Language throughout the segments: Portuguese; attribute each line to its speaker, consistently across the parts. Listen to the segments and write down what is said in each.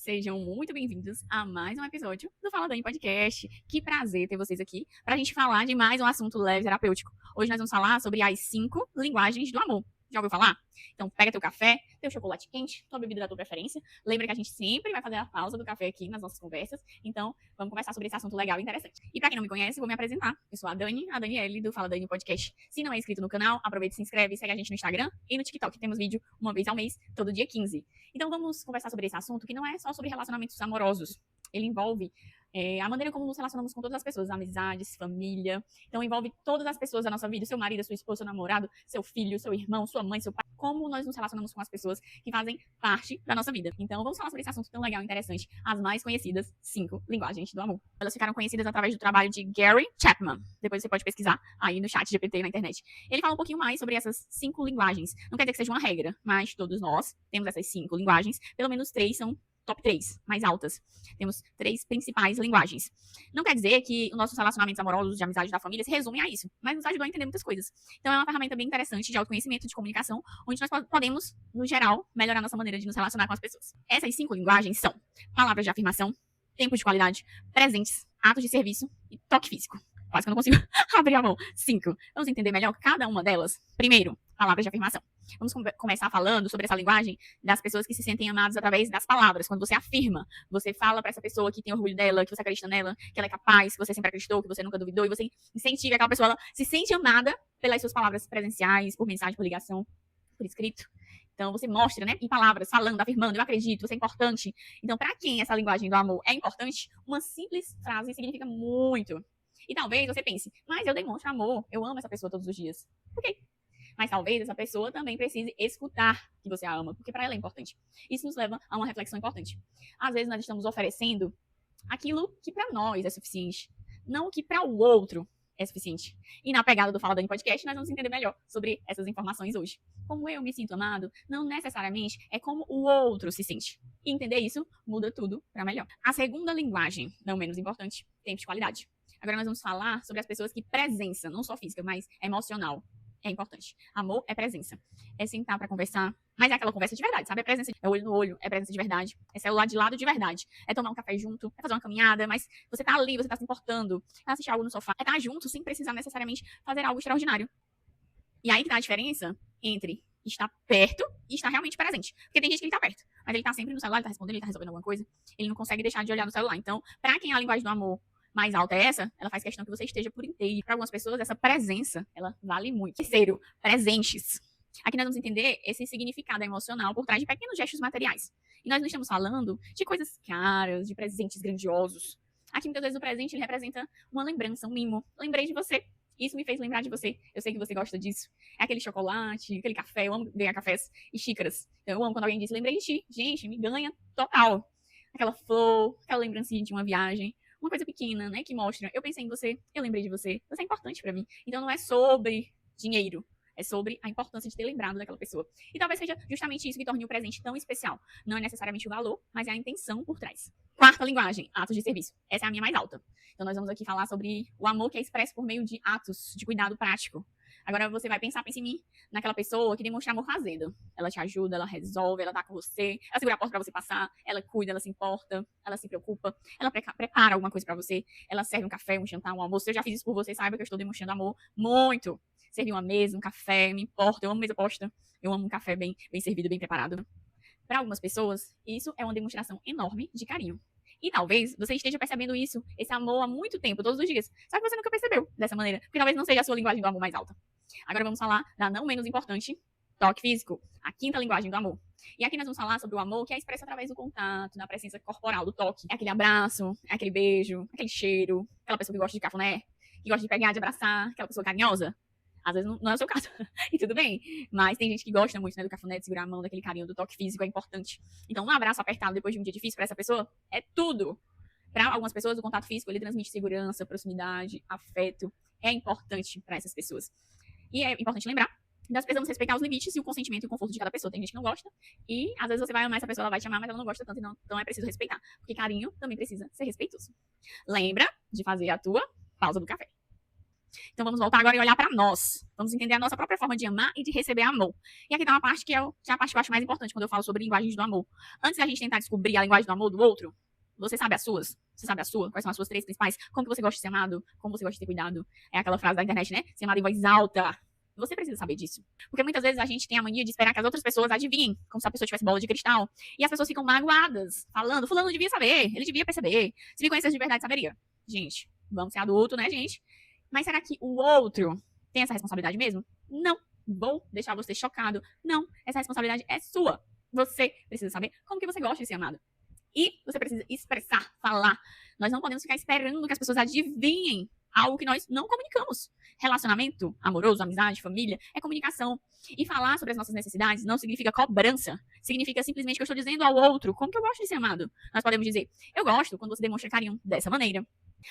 Speaker 1: Sejam muito bem-vindos a mais um episódio do Fala Dani Podcast. Que prazer ter vocês aqui para a gente falar de mais um assunto leve terapêutico. Hoje nós vamos falar sobre as 5 linguagens do amor. Já ouviu falar? Então pega teu café, teu chocolate quente, tua bebida da tua preferência. Lembra que a gente sempre vai fazer a pausa do café aqui nas nossas conversas. Então vamos conversar sobre esse assunto legal e interessante. E para quem não me conhece, eu vou me apresentar. Eu sou a Dani, a Daniele do Fala Dani Podcast. Se não é inscrito no canal, aproveita e se inscreve, segue a gente no Instagram e no TikTok. Temos vídeo uma vez ao mês, todo dia 15. Então vamos conversar sobre esse assunto que não é só sobre relacionamentos amorosos. Ele envolve a maneira como nos relacionamos com todas as pessoas, amizades, família. Então envolve todas as pessoas da nossa vida, seu marido, sua esposa, seu namorado, seu filho, seu irmão, sua mãe, seu pai. Como nós nos relacionamos com as pessoas que fazem parte da nossa vida. Então vamos falar sobre esse assunto tão legal e interessante. As mais conhecidas 5 linguagens do amor. Elas ficaram conhecidas através do trabalho de Gary Chapman. Depois você pode pesquisar aí no chat GPT na internet. Ele fala um pouquinho mais sobre essas 5 linguagens. Não quer dizer que seja uma regra, mas todos nós temos essas 5 linguagens. Pelo menos 3 são top 3, mais altas. Temos 3 principais linguagens. Não quer dizer que os nossos relacionamentos amorosos, de amizade, da família, se resumem a isso, mas nos ajudou a entender muitas coisas. Então é uma ferramenta bem interessante de autoconhecimento, de comunicação, onde nós podemos, no geral, melhorar nossa maneira de nos relacionar com as pessoas. Essas 5 linguagens são palavras de afirmação, tempo de qualidade, presentes, atos de serviço e toque físico. Quase que eu não consigo abrir a mão. 5. Vamos entender melhor cada uma delas? Primeiro, palavras de afirmação. Vamos começar falando sobre essa linguagem das pessoas que se sentem amadas através das palavras. Quando você afirma, você fala para essa pessoa que tem orgulho dela, que você acredita nela, que ela é capaz, que você sempre acreditou, que você nunca duvidou, e você incentiva aquela pessoa, ela se sente amada pelas suas palavras presenciais, por mensagem, por ligação, por escrito. Então, você mostra, né, em palavras, falando, afirmando, eu acredito, você é importante. Então, para quem essa linguagem do amor é importante, uma simples frase significa muito. E talvez você pense, mas eu demonstro amor, eu amo essa pessoa todos os dias. Ok. Mas talvez essa pessoa também precise escutar que você a ama, porque para ela é importante. Isso nos leva a uma reflexão importante. Às vezes nós estamos oferecendo aquilo que para nós é suficiente, não o que para o outro é suficiente. E na pegada do Fala Dani Podcast, nós vamos entender melhor sobre essas informações hoje. Como eu me sinto amado, não necessariamente é como o outro se sente. E entender isso muda tudo para melhor. A segunda linguagem, não menos importante, tempo de qualidade. Agora nós vamos falar sobre as pessoas que presença, não só física, mas emocional, é importante. Amor é presença. É sentar pra conversar, mas é aquela conversa de verdade, sabe? É presença, é olho no olho, é presença de verdade. É celular de lado de verdade. É tomar um café junto, é fazer uma caminhada, mas você tá ali, você tá se importando, é assistir algo no sofá, é estar junto sem precisar necessariamente fazer algo extraordinário. E aí que tá a diferença entre estar perto e estar realmente presente. Porque tem gente que ele tá perto, mas ele tá sempre no celular, ele tá respondendo, ele tá resolvendo alguma coisa, ele não consegue deixar de olhar no celular. Então, pra quem a linguagem do amor mais alta é essa, ela faz questão que você esteja por inteiro. Para algumas pessoas, essa presença, ela vale muito. Terceiro, presentes. Aqui nós vamos entender esse significado emocional por trás de pequenos gestos materiais. E nós não estamos falando de coisas caras, de presentes grandiosos. Aqui, muitas vezes, o presente ele representa uma lembrança, um mimo. Lembrei de você. Isso me fez lembrar de você. Eu sei que você gosta disso. É aquele chocolate, aquele café. Eu amo ganhar cafés e xícaras. Então, eu amo quando alguém diz, lembrei de ti. Gente, me ganha total. Aquela flor, aquela lembrancinha de uma viagem. Uma coisa pequena, né, que mostra, eu pensei em você, eu lembrei de você, você é importante pra mim. Então não é sobre dinheiro, é sobre a importância de ter lembrado daquela pessoa. E talvez seja justamente isso que torne o presente tão especial. Não é necessariamente o valor, mas é a intenção por trás. Quarta linguagem, atos de serviço. Essa é a minha mais alta. Então nós vamos aqui falar sobre o amor que é expresso por meio de atos de cuidado prático. Agora você vai pensar, pense em mim, naquela pessoa que demonstra amor fazendo. Ela te ajuda, ela resolve, ela tá com você, ela segura a porta pra você passar, ela cuida, ela se importa, ela se preocupa, ela prepara alguma coisa pra você, ela serve um café, um jantar, um almoço. Se eu já fiz isso por você, saiba que eu estou demonstrando amor muito. Servir uma mesa, um café, me importa, eu amo mesa posta, eu amo um café bem servido, bem preparado. Para algumas pessoas, isso é uma demonstração enorme de carinho. E talvez você esteja percebendo isso, esse amor há muito tempo, todos os dias. Só que você nunca percebeu dessa maneira, porque talvez não seja a sua linguagem do amor mais alta. Agora vamos falar da não menos importante, toque físico, a quinta linguagem do amor. E aqui nós vamos falar sobre o amor que é expresso através do contato, da presença corporal, do toque. É aquele abraço, é aquele beijo, aquele cheiro, aquela pessoa que gosta de cafuné, que gosta de pegar, de abraçar, aquela pessoa carinhosa. Às vezes não é o seu caso, e tudo bem. Mas tem gente que gosta muito, né, do cafuné, de segurar a mão, daquele carinho, do toque físico, é importante. Então um abraço apertado depois de um dia difícil para essa pessoa é tudo. Para algumas pessoas, o contato físico, ele transmite segurança, proximidade, afeto. É importante para essas pessoas. E é importante lembrar que nós precisamos respeitar os limites e o consentimento e o conforto de cada pessoa. Tem gente que não gosta e, às vezes, você vai amar essa pessoa, ela vai te amar, mas ela não gosta tanto, então é preciso respeitar. Porque carinho também precisa ser respeitoso. Lembra de fazer a tua pausa do café. Então vamos voltar agora e olhar para nós. Vamos entender a nossa própria forma de amar e de receber amor. E aqui tá uma parte que é a parte que eu acho mais importante quando eu falo sobre linguagens do amor. Antes da gente tentar descobrir a linguagem do amor do outro, você sabe as suas? Você sabe a sua? Quais são as suas 3 principais? Como que você gosta de ser amado? Como você gosta de ser cuidado? É aquela frase da internet, né? Ser amado em voz alta. Você precisa saber disso. Porque muitas vezes a gente tem a mania de esperar que as outras pessoas adivinhem, como se a pessoa tivesse bola de cristal. E as pessoas ficam magoadas, falando, fulano devia saber, ele devia perceber. Se me conhecesse de verdade, saberia. Gente, vamos ser adulto, né, gente? Mas será que o outro tem essa responsabilidade mesmo? Não. Vou deixar você chocado. Não. Essa responsabilidade é sua. Você precisa saber como que você gosta de ser amado. E você precisa expressar, falar. Nós não podemos ficar esperando que as pessoas adivinhem algo que nós não comunicamos. Relacionamento amoroso, amizade, família, é comunicação. E falar sobre as nossas necessidades não significa cobrança. Significa simplesmente que eu estou dizendo ao outro como que eu gosto de ser amado. Nós podemos dizer, eu gosto quando você demonstra carinho dessa maneira.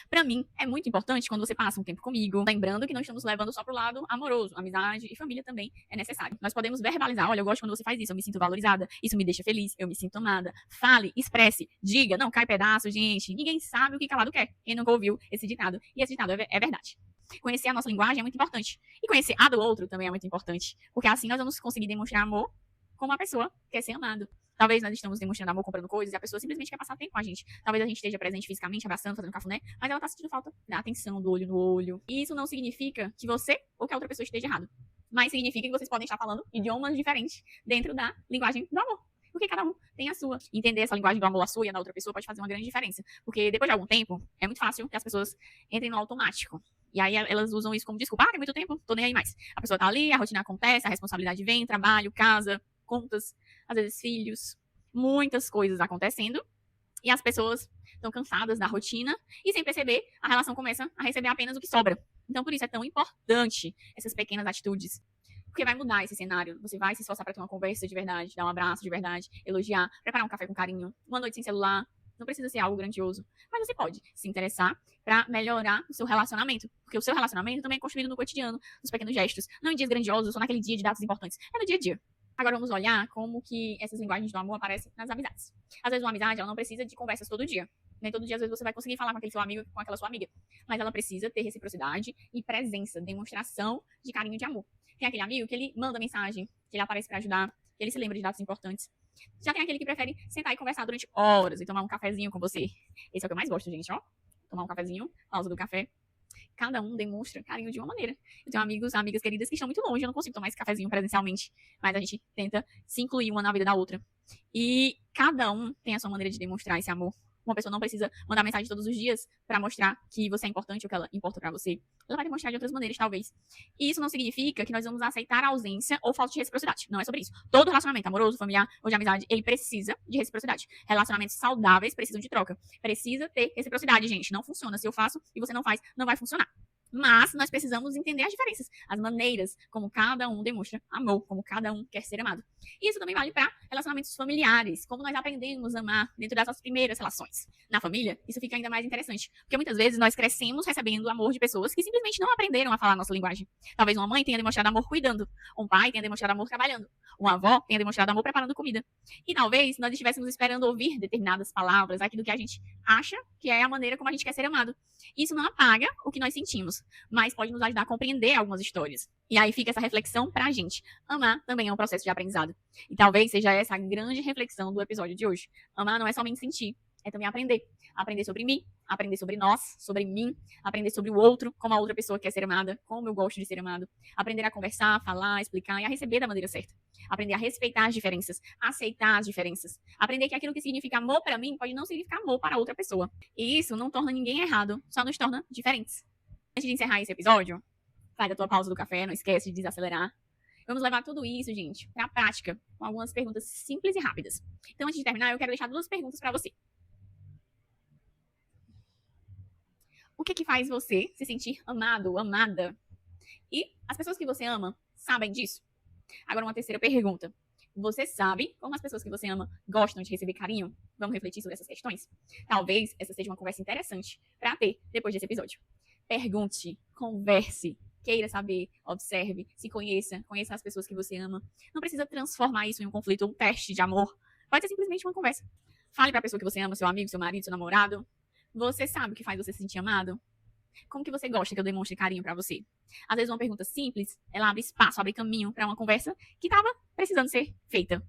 Speaker 1: Pra mim, é muito importante quando você passa um tempo comigo, lembrando que não estamos levando só pro lado amoroso, amizade e família também é necessário. Nós podemos verbalizar, olha, eu gosto quando você faz isso, eu me sinto valorizada, isso me deixa feliz, eu me sinto amada. Fale, expresse, diga, não cai pedaço, gente. Ninguém sabe o que calado quer. Quem nunca ouviu esse ditado? E esse ditado é verdade. Conhecer a nossa linguagem é muito importante. E conhecer a do outro também é muito importante. Porque assim nós vamos conseguir demonstrar amor como a pessoa quer ser amado. Talvez nós estamos demonstrando amor comprando coisas e a pessoa simplesmente quer passar tempo com a gente. Talvez a gente esteja presente fisicamente, abraçando, fazendo cafuné, mas ela tá sentindo falta da atenção, do olho no olho. E isso não significa que você ou que a outra pessoa esteja errado. Mas significa que vocês podem estar falando idiomas diferentes dentro da linguagem do amor. Porque cada um tem a sua. Entender essa linguagem do amor, a sua e a da outra pessoa, pode fazer uma grande diferença. Porque depois de algum tempo, é muito fácil que as pessoas entrem no automático. E aí elas usam isso como desculpa. Ah, tem muito tempo, tô nem aí mais. A pessoa tá ali, a rotina acontece, a responsabilidade vem, trabalho, casa, contas, às vezes filhos, muitas coisas acontecendo. E as pessoas estão cansadas da rotina e, sem perceber, a relação começa a receber apenas o que sobra. Então, por isso é tão importante essas pequenas atitudes. Porque vai mudar esse cenário. Você vai se esforçar para ter uma conversa de verdade, dar um abraço de verdade, elogiar, preparar um café com carinho, uma noite sem celular. Não precisa ser algo grandioso. Mas você pode se interessar para melhorar o seu relacionamento. Porque o seu relacionamento também é construído no cotidiano, nos pequenos gestos. Não em dias grandiosos, só naquele dia de datas importantes. É no dia a dia. Agora vamos olhar como que essas linguagens do amor aparecem nas amizades. Às vezes uma amizade, ela não precisa de conversas todo dia. Nem todo dia, às vezes, você vai conseguir falar com aquele seu amigo, com aquela sua amiga. Mas ela precisa ter reciprocidade e presença, demonstração de carinho e de amor. Tem aquele amigo que ele manda mensagem, que ele aparece para ajudar, que ele se lembra de datas importantes. Já tem aquele que prefere sentar e conversar durante horas e tomar um cafezinho com você. Esse é o que eu mais gosto, gente, ó. Tomar um cafezinho, pausa do café. Cada um demonstra carinho de uma maneira. Eu tenho amigos, amigas queridas que estão muito longe, eu não consigo tomar esse cafezinho presencialmente, mas a gente tenta se incluir uma na vida da outra. E cada um tem a sua maneira de demonstrar esse amor. Uma pessoa não precisa mandar mensagem todos os dias para mostrar que você é importante ou que ela importa para você. Ela vai demonstrar de outras maneiras, talvez. E isso não significa que nós vamos aceitar a ausência ou falta de reciprocidade. Não é sobre isso. Todo relacionamento amoroso, familiar ou de amizade, ele precisa de reciprocidade. Relacionamentos saudáveis precisam de troca. Precisa ter reciprocidade, gente. Não funciona. Se eu faço e você não faz, não vai funcionar. Mas nós precisamos entender as diferenças, as maneiras como cada um demonstra amor, como cada um quer ser amado. E isso também vale para relacionamentos familiares, como nós aprendemos a amar dentro das nossas primeiras relações. Na família, isso fica ainda mais interessante, porque muitas vezes nós crescemos recebendo o amor de pessoas que simplesmente não aprenderam a falar a nossa linguagem. Talvez uma mãe tenha demonstrado amor cuidando, um pai tenha demonstrado amor trabalhando, uma avó tenha demonstrado amor preparando comida. E talvez nós estivéssemos esperando ouvir determinadas palavras, aquilo que a gente acha que é a maneira como a gente quer ser amado. Isso não apaga o que nós sentimos, mas pode nos ajudar a compreender algumas histórias. E aí fica essa reflexão pra gente. Amar também é um processo de aprendizado. E talvez seja essa a grande reflexão do episódio de hoje. Amar não é somente sentir, é também aprender. Aprender sobre mim, aprender sobre nós, sobre mim, aprender sobre o outro, como a outra pessoa quer ser amada, como eu gosto de ser amado. Aprender a conversar, falar, explicar e a receber da maneira certa. Aprender a respeitar as diferenças, aceitar as diferenças. Aprender que aquilo que significa amor pra mim pode não significar amor para outra pessoa. E isso não torna ninguém errado, só nos torna diferentes. Antes de encerrar esse episódio, sai da tua pausa do café, não esquece de desacelerar. Vamos levar tudo isso, gente, pra prática, com algumas perguntas simples e rápidas. Então, antes de terminar, eu quero deixar 2 perguntas pra você. O que faz você se sentir amado, amada? E as pessoas que você ama sabem disso? Agora, uma terceira pergunta. Você sabe como as pessoas que você ama gostam de receber carinho? Vamos refletir sobre essas questões? Talvez essa seja uma conversa interessante para ter depois desse episódio. Pergunte, converse, queira saber, observe, se conheça, conheça as pessoas que você ama. Não precisa transformar isso em um conflito ou um teste de amor. Pode ser simplesmente uma conversa. Fale para a pessoa que você ama, seu amigo, seu marido, seu namorado. Você sabe o que faz você se sentir amado? Como que você gosta que eu demonstre carinho pra você? Às vezes uma pergunta simples, ela abre espaço, abre caminho pra uma conversa que tava precisando ser feita.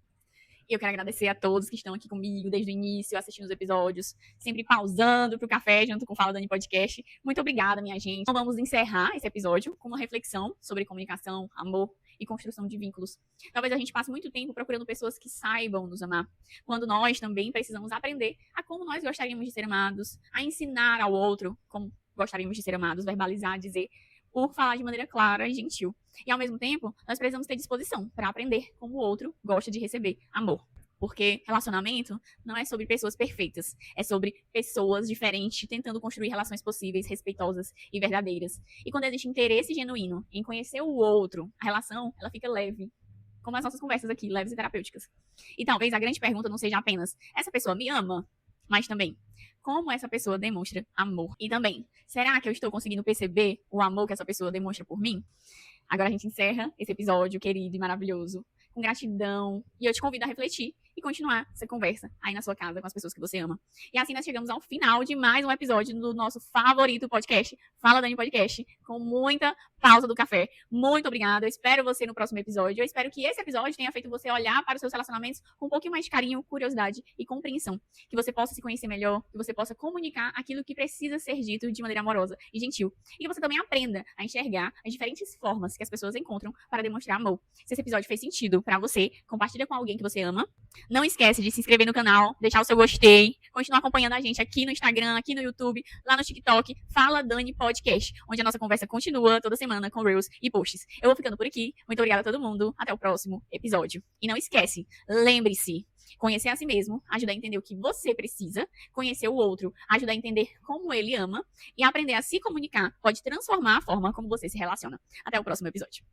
Speaker 1: E eu quero agradecer a todos que estão aqui comigo desde o início, assistindo os episódios, sempre pausando pro café junto com o Fala Dani Podcast. Muito obrigada, minha gente. Então vamos encerrar esse episódio com uma reflexão sobre comunicação, amor e construção de vínculos. Talvez a gente passe muito tempo procurando pessoas que saibam nos amar, quando nós também precisamos aprender a como nós gostaríamos de ser amados, a ensinar ao outro como gostaríamos de ser amados, verbalizar, dizer, por falar de maneira clara e gentil. E, ao mesmo tempo, nós precisamos ter disposição para aprender como o outro gosta de receber amor. Porque relacionamento não é sobre pessoas perfeitas, é sobre pessoas diferentes tentando construir relações possíveis, respeitosas e verdadeiras. E quando existe interesse genuíno em conhecer o outro, a relação, ela fica leve. Como as nossas conversas aqui, leves e terapêuticas. E talvez a grande pergunta não seja apenas, essa pessoa me ama? Mas também, como essa pessoa demonstra amor? E também, será que eu estou conseguindo perceber o amor que essa pessoa demonstra por mim? Agora a gente encerra esse episódio querido e maravilhoso, com gratidão. E eu te convido a refletir e continuar essa conversa aí na sua casa com as pessoas que você ama. E assim nós chegamos ao final de mais um episódio do nosso favorito podcast, Fala Dani Podcast, com muita pausa do café. Muito obrigada. Eu espero você no próximo episódio. Eu espero que esse episódio tenha feito você olhar para os seus relacionamentos com um pouquinho mais de carinho, curiosidade e compreensão. Que você possa se conhecer melhor, que você possa comunicar aquilo que precisa ser dito de maneira amorosa e gentil. E que você também aprenda a enxergar as diferentes formas que as pessoas encontram para demonstrar amor. Se esse episódio fez sentido para você, compartilha com alguém que você ama. Não esquece de se inscrever no canal, deixar o seu gostei, continuar acompanhando a gente aqui no Instagram, aqui no YouTube, lá no TikTok, Fala Dani Podcast, onde a nossa conversa continua toda semana com Reels e posts. Eu vou ficando por aqui. Muito obrigada a todo mundo. Até o próximo episódio. E não esquece, lembre-se, conhecer a si mesmo ajuda a entender o que você precisa, conhecer o outro ajuda a entender como ele ama e aprender a se comunicar pode transformar a forma como você se relaciona. Até o próximo episódio.